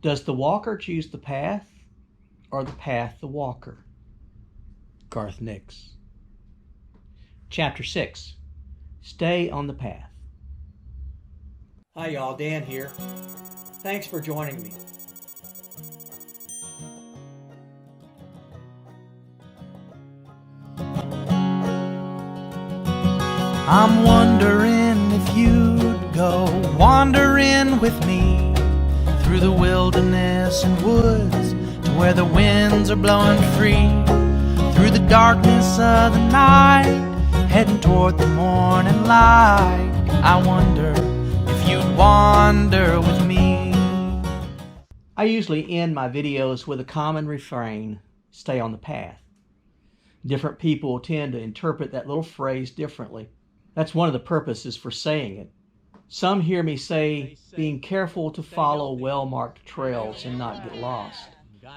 Does the walker choose the path or the path the walker? Garth Nix. Chapter 6. Stay on the path. Hi y'all, Dan here. Thanks for joining me. I'm wondering if you'd go wandering with me through the wilderness and woods to where the winds are blowing free, through the darkness of the night, heading toward the morning light. I wonder if you'd wander with me. I usually end my videos with a common refrain, stay on the path. Different people tend to interpret that little phrase differently. That's one of the purposes for saying it. Some hear me say, being careful to follow well-marked trails and not get lost.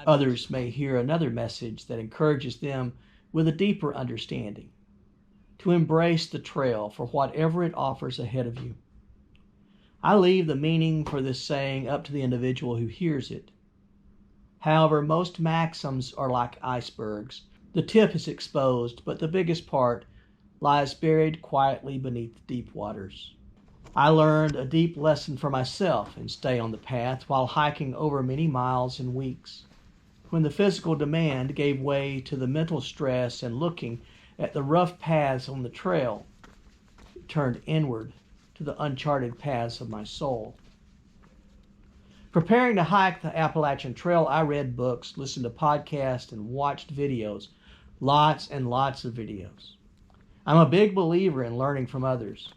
Others may hear another message that encourages them with a deeper understanding, to embrace the trail for whatever it offers ahead of you. I leave the meaning for this saying up to the individual who hears it. However, most maxims are like icebergs. The tip is exposed, but the biggest part lies buried quietly beneath the deep waters. I learned a deep lesson for myself in Stay on the Path while hiking over many miles in weeks. When the physical demand gave way to the mental stress and looking at the rough paths on the trail, it turned inward to the uncharted paths of my soul. Preparing to hike the Appalachian Trail, I read books, listened to podcasts, and watched videos. Lots and lots of videos. I'm a big believer in learning from others.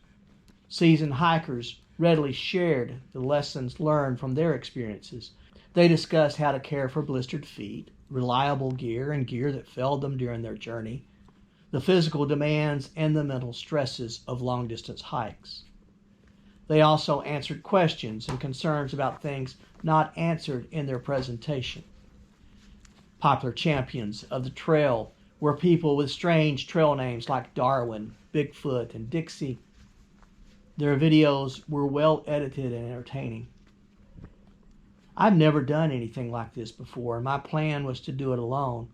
Seasoned hikers readily shared the lessons learned from their experiences. They discussed how to care for blistered feet, reliable gear and gear that failed them during their journey, the physical demands and the mental stresses of long-distance hikes. They also answered questions and concerns about things not answered in their presentation. Popular champions of the trail were people with strange trail names like Darwin, Bigfoot, and Dixie. Their videos were well edited and entertaining. I've never done anything like this before, and my plan was to do it alone.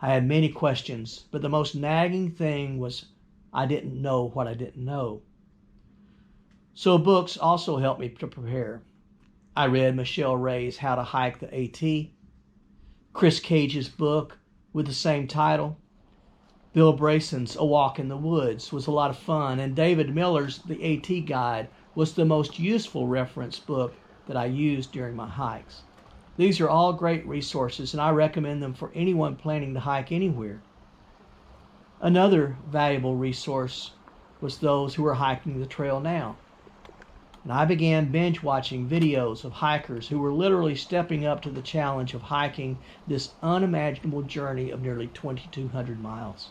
I had many questions, but the most nagging thing was I didn't know what I didn't know. So books also helped me to prepare. I read Michelle Ray's How to Hike the AT, Chris Cage's book with the same title, Bill Brayson's A Walk in the Woods was a lot of fun, and David Miller's The AT Guide was the most useful reference book that I used during my hikes. These are all great resources, and I recommend them for anyone planning to hike anywhere. Another valuable resource was those who are hiking the trail now. And I began binge watching videos of hikers who were literally stepping up to the challenge of hiking this unimaginable journey of nearly 2,200 miles.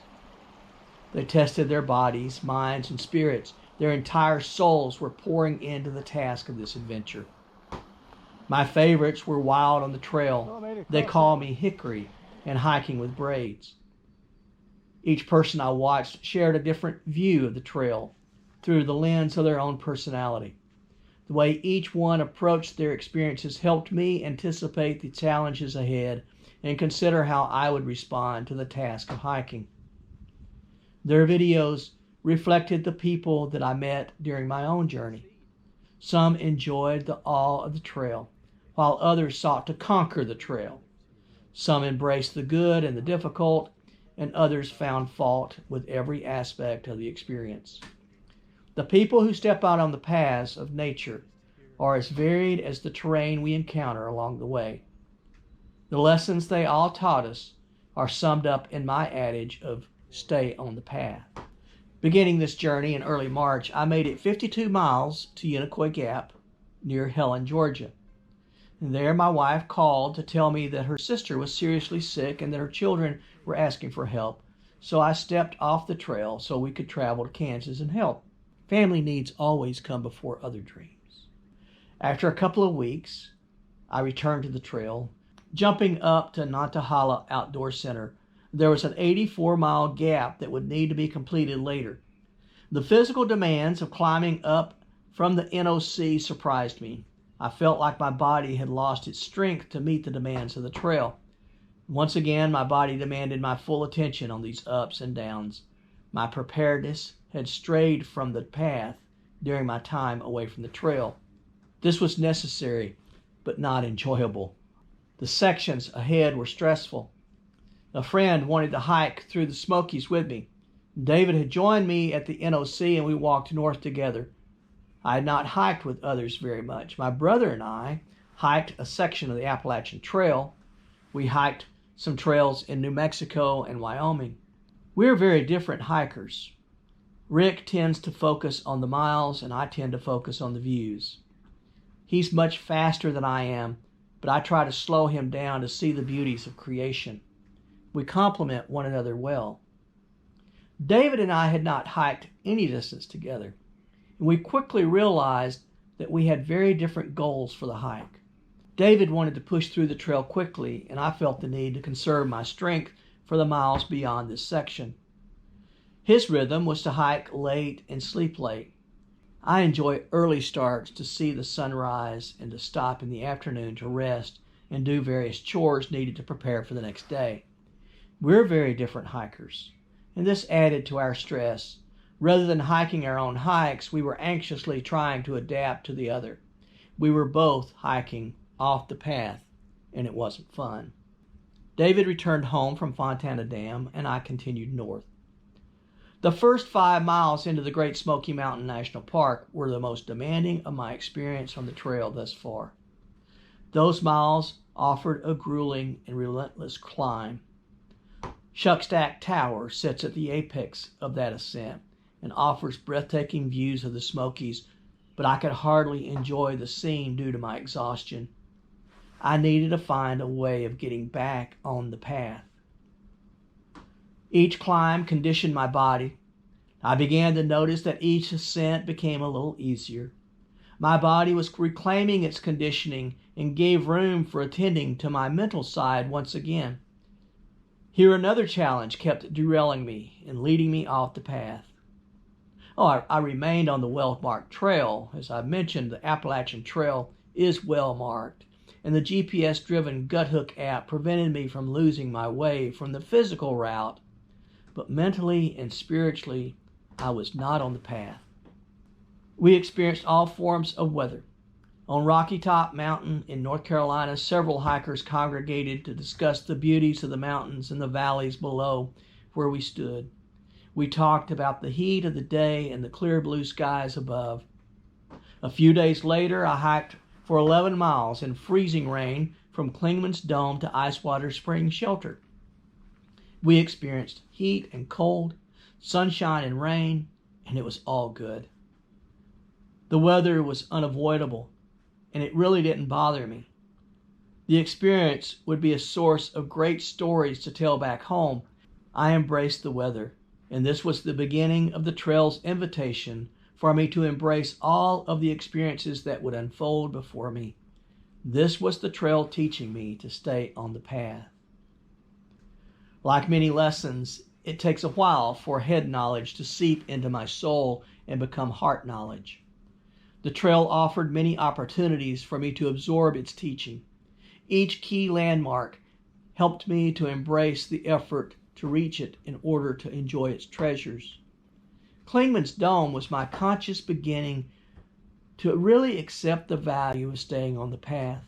They tested their bodies, minds, and spirits. Their entire souls were pouring into the task of this adventure. My favorites were Wild on the Trail, They Call Me Hickory, and Hiking with Braids. Each person I watched shared a different view of the trail through the lens of their own personality. The way each one approached their experiences helped me anticipate the challenges ahead and consider how I would respond to the task of hiking. Their videos reflected the people that I met during my own journey. Some enjoyed the awe of the trail, while others sought to conquer the trail. Some embraced the good and the difficult, and others found fault with every aspect of the experience. The people who step out on the paths of nature are as varied as the terrain we encounter along the way. The lessons they all taught us are summed up in my adage of stay on the path. Beginning this journey in early March, I made it 52 miles to Unicoi Gap near Helen, Georgia. And there my wife called to tell me that her sister was seriously sick and that her children were asking for help. So I stepped off the trail so we could travel to Kansas and help. Family needs always come before other dreams. After a couple of weeks, I returned to the trail. Jumping up to Nantahala Outdoor Center, there was an 84-mile gap that would need to be completed later. The physical demands of climbing up from the NOC surprised me. I felt like my body had lost its strength to meet the demands of the trail. Once again, my body demanded my full attention on these ups and downs. My preparedness had strayed from the path during my time away from the trail. This was necessary, but not enjoyable. The sections ahead were stressful. A friend wanted to hike through the Smokies with me. David had joined me at the NOC and we walked north together. I had not hiked with others very much. My brother and I hiked a section of the Appalachian Trail. We hiked some trails in New Mexico and Wyoming. We are very different hikers. Rick tends to focus on the miles and I tend to focus on the views. He's much faster than I am, but I try to slow him down to see the beauties of creation. We complement one another well. David and I had not hiked any distance together, and we quickly realized that we had very different goals for the hike. David wanted to push through the trail quickly, and I felt the need to conserve my strength for the miles beyond this section. His rhythm was to hike late and sleep late. I enjoy early starts to see the sunrise and to stop in the afternoon to rest and do various chores needed to prepare for the next day. We're very different hikers, and this added to our stress. Rather than hiking our own hikes, we were anxiously trying to adapt to the other. We were both hiking off the path, and it wasn't fun. David returned home from Fontana Dam, and I continued north. The first 5 miles into the Great Smoky Mountain National Park were the most demanding of my experience on the trail thus far. Those miles offered a grueling and relentless climb. Shuckstack Tower sits at the apex of that ascent and offers breathtaking views of the Smokies, but I could hardly enjoy the scene due to my exhaustion. I needed to find a way of getting back on the path. Each climb conditioned my body. I began to notice that each ascent became a little easier. My body was reclaiming its conditioning and gave room for attending to my mental side once again. Here another challenge kept derailing me and leading me off the path. I remained on the well-marked trail. As I mentioned, the Appalachian Trail is well-marked, and the GPS-driven Guthook app prevented me from losing my way from the physical route, but mentally and spiritually, I was not on the path. We experienced all forms of weather. On Rocky Top Mountain in North Carolina, several hikers congregated to discuss the beauties of the mountains and the valleys below where we stood. We talked about the heat of the day and the clear blue skies above. A few days later, I hiked for 11 miles in freezing rain from Clingman's Dome to Icewater Spring Shelter. We experienced heat and cold, sunshine and rain, and it was all good. The weather was unavoidable, and it really didn't bother me. The experience would be a source of great stories to tell back home. I embraced the weather, and this was the beginning of the trail's invitation for me to embrace all of the experiences that would unfold before me. This was the trail teaching me to stay on the path. Like many lessons, it takes a while for head knowledge to seep into my soul and become heart knowledge. The trail offered many opportunities for me to absorb its teaching. Each key landmark helped me to embrace the effort to reach it in order to enjoy its treasures. Clingman's Dome was my conscious beginning to really accept the value of staying on the path.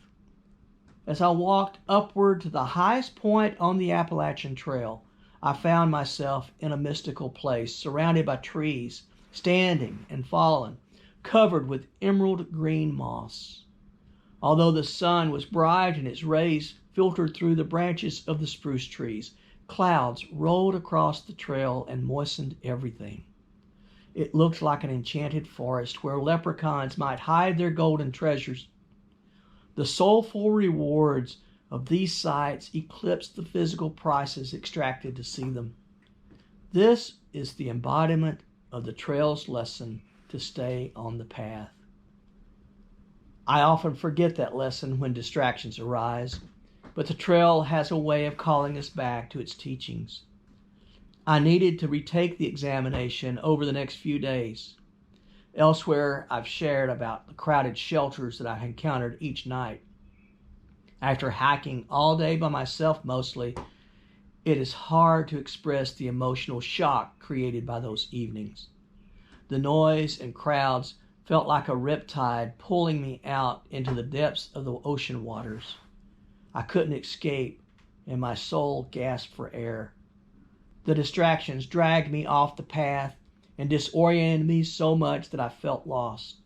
As I walked upward to the highest point on the Appalachian Trail, I found myself in a mystical place, surrounded by trees, standing and fallen, covered with emerald green moss. Although the sun was bright and its rays filtered through the branches of the spruce trees, clouds rolled across the trail and moistened everything. It looked like an enchanted forest where leprechauns might hide their golden treasures. The soulful rewards of these sights eclipsed the physical prices extracted to see them. This is the embodiment of the trail's lesson to stay on the path. I often forget that lesson when distractions arise, but the trail has a way of calling us back to its teachings. I needed to retake the examination over the next few days. Elsewhere, I've shared about the crowded shelters that I encountered each night. After hiking all day by myself mostly, it is hard to express the emotional shock created by those evenings. The noise and crowds felt like a riptide pulling me out into the depths of the ocean waters. I couldn't escape, and my soul gasped for air. The distractions dragged me off the path and disoriented me so much that I felt lost.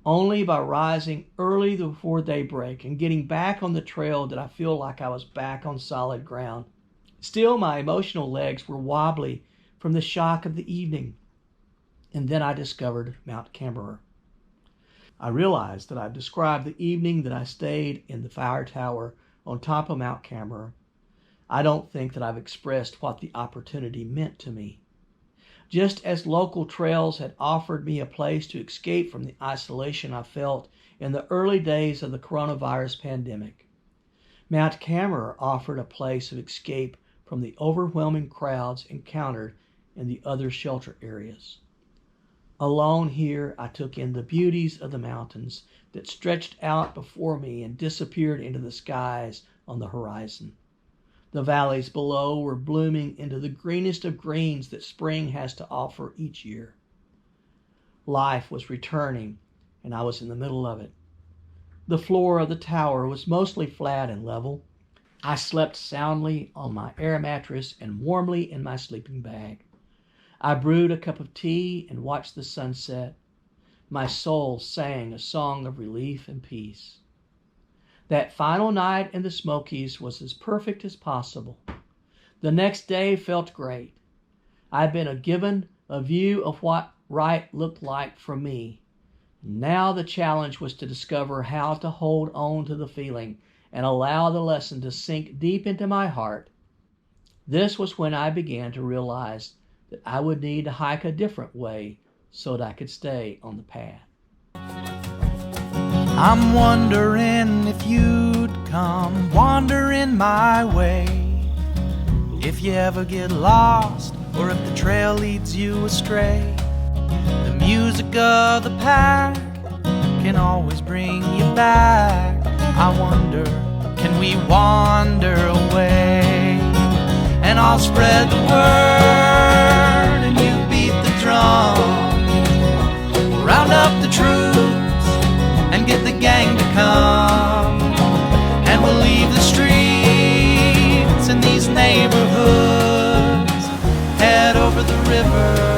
Only by rising early before daybreak and getting back on the trail did I feel like I was back on solid ground. Still, my emotional legs were wobbly from the shock of the evening. And then I discovered Mount Camberer. I realized that I've described the evening that I stayed in the fire tower on top of Mount Camberer. I don't think that I've expressed what the opportunity meant to me. Just as local trails had offered me a place to escape from the isolation I felt in the early days of the coronavirus pandemic, Mount Camberer offered a place of escape from the overwhelming crowds encountered in the other shelter areas. Alone here, I took in the beauties of the mountains that stretched out before me and disappeared into the skies on the horizon. The valleys below were blooming into the greenest of greens that spring has to offer each year. Life was returning, and I was in the middle of it. The floor of the tower was mostly flat and level. I slept soundly on my air mattress and warmly in my sleeping bag. I brewed a cup of tea and watched the sunset. My soul sang a song of relief and peace. That final night in the Smokies was as perfect as possible. The next day felt great. I'd been given a view of what right looked like for me. Now the challenge was to discover how to hold on to the feeling and allow the lesson to sink deep into my heart. This was when I began to realize that I would need to hike a different way so that I could stay on the path. I'm wondering if you'd come wandering my way. If you ever get lost or if the trail leads you astray, the music of the pack can always bring you back. I wonder, can we wander away? And I'll spread the word and you beat the drum. Round up the troops and get the gang to come. And we'll leave the streets in these neighborhoods, head over the river